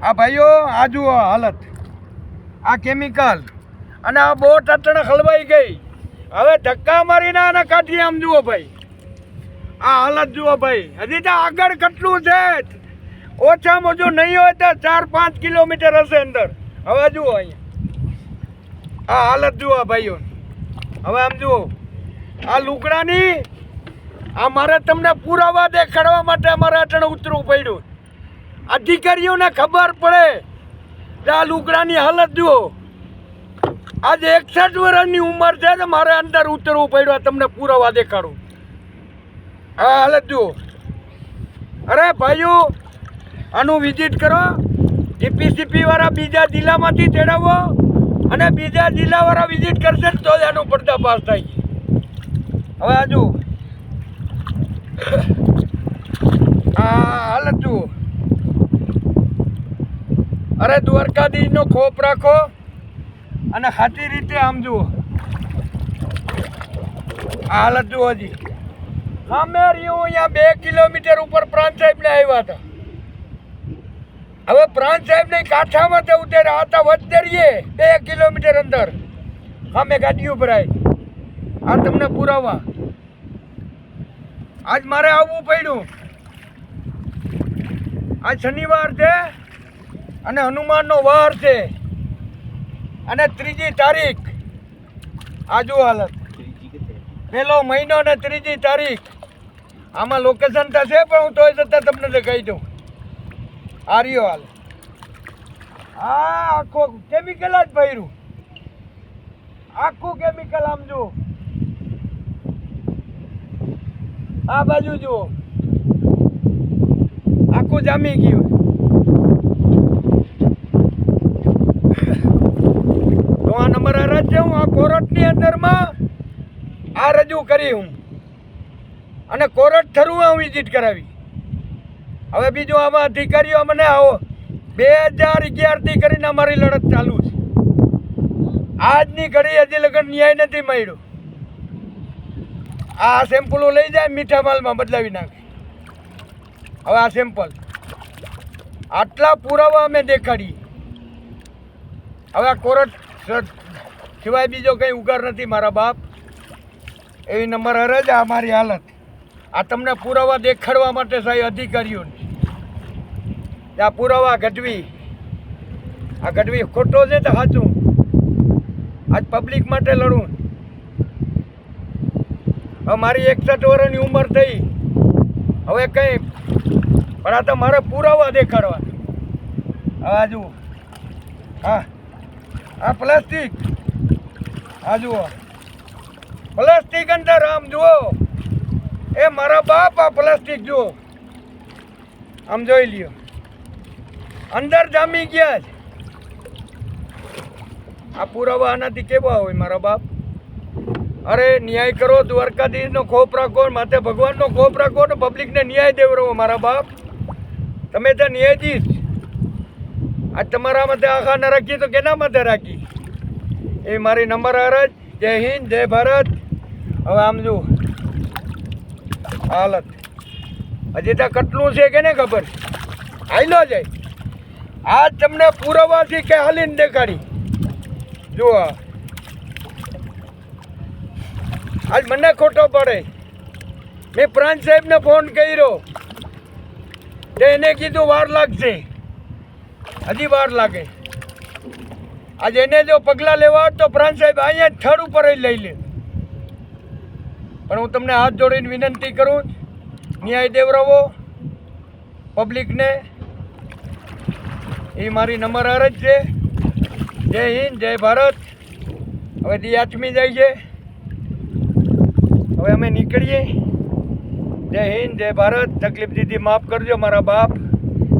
આ ભાઈઓ આ જુઓ હાલત, આ કેમિકલ અને આ બોટ અટણ હલવાઈ ગઈ. હવે ધક્કા મારીને આને કાઢી. આમ જુઓ ભાઈ, આ હાલત જુઓ ભાઈ. હજી તો આગળ કેટલું છે, ઓછામાં ઓછું નહીં હોય તો 4-5 કિલોમીટર હશે અંદર. હવે જુઓ અહીંયા આ હાલત જુઓ ભાઈઓ. હવે આમ જુઓ આ લુગડાની, આ મારે તમને પુરાવા દેખાડવા માટે અમારે અટણ ઉતરવું પડ્યું. અધિકારીઓને ખબર પડે કે આ લુગડાની હાલત જુઓ. આજે 61 વર્ષની ઉંમર છે તો મારે અંદર ઉતરવું પડ્યું. તમને પુરાવા દેખાડું. આ હાલત જુઓ. અરે ભાઈઓ, આનું વિઝિટ કરો. જીપીસીપી વાળા બીજા જિલ્લામાંથી તેડાવો અને બીજા જિલ્લાવાળા વિઝિટ કરશે તો જ આનો પર્દાફાશ થાય. હવે આ જુઓ આ હાલત જુઓ. અરે દ્વારકાધીશનો ખોફ રાખો અને સાચી રીતે આમ જુઓ. આ હાલત જુઓ. હજી સામે રહ્યું અહીંયા 2 કિલોમીટર ઉપર પ્રાંત સાહેબને આવ્યા હતા. હવે પ્રાંત સાહેબને કાંઠામાં તો ઉતર્યા હતા વચ્ચે 2 કિલોમીટર અંદર. સામે ગાડીઓ ભરાય. આ તમને પુરાવા. આજ મારે આવવું પડ્યું. આજ શનિવાર છે અને હનુમાનનો વાર છે અને 3જી તારીખ. આ જુઓ હાલત. 1લો મહિનો ને 3જી તારીખ. આમાં લોકેશન થશે પણ હું તોય છતાં તમને દેખાઈ દઉં. આ રહ્યો હાલ. આ આખો કેમિકલ જ ભર્યું. આખું કેમિકલ આમ જુઓ. આ બાજુ જુઓ આખું જામી ગયું. તો આ નંબર અરજ છે. હું આ કોર્ટની અંદરમાં આ રજૂ કરી હું અને કોર્ટ થરું હું વિઝિટ કરાવી. હવે બીજું આમાં અધિકારીઓ મને આવો 2011થી કરીને અમારી લડત ચાલુ છે. આજની ઘડી હજી લગન ન્યાય નથી મળ્યો. આ સેમ્પલો લઈ જાય મીઠા માલમાં બદલાવી નાખે. હવે આ સેમ્પલ આટલા પુરાવા અમે દેખાડીએ. હવે આ કોર્ટ સિવાય બીજો કંઈ ઉગાર નથી મારા બાપ. એવી નંબર અરજ આ મારી હાલત. આ તમને પુરાવા દેખાડવા માટે સાહેબ અધિકારીઓને આ પુરાવા ઘટવી. આ ઘટવી ખોટો છે તો સાચું. આજ પબ્લિક માટે લડું. હવે મારી 61 વર્ષની ઉંમર થઈ. હવે કંઈ પણ આ તો મારે પુરાવા દેખાડવા. હવે આ જુઓ. હા આ પ્લાસ્ટિક. આ જુઓ પ્લાસ્ટિક અંદર. આમ જુઓ એ મારા બાપ. આ પ્લાસ્ટિક જુઓ. આમ જોઈ લ્યો અંદર જામી ગયા છે. આ પુરાવા આનાથી કેવા હોય મારા બાપ? અરે ન્યાય કરો. દ્વારકાધીશનો ખોફ રાખો, માથે ભગવાનનો ખોફ રાખો ને પબ્લિકને ન્યાય દેવરો મારા બાપ. તમે તો ન્યાયાધીશ. આ તમારા માથે આખા ન રાખી તો કેના માથે રાખી? એ મારી નંબર અરજ. જય હિન્દ, જય ભારત. હવે આમ જુઓ હાલત. હજી તો કેટલું છે કે ને ખબર. હાઈલો જાય. આજ તમને પુરાવાથી કે હાલીને દેખાડી. જુઓ આજ મને ખોટો પડે. મેં પ્રાંત સાહેબને ફોન કર્યો તો એને કીધું વાર લાગશે. હજી વાર લાગે. આજે એને જો પગલાં લેવા હોત તો પ્રાંત સાહેબ અહીંયા થડ ઉપર જ લઈ લે. પણ હું તમને હાથ જોડીને વિનંતી કરું, ન્યાય દેવરાવો પબ્લિકને. એ મારી નંબર અરજ છે. જય હિન્દ, જય ભારત. હવે દી આચમી જાય છે. હવે અમે નીકળીએ. જય હિન્દ, જય ભારત. તકલીફ દીધી માફ કરજો મારા બાપ.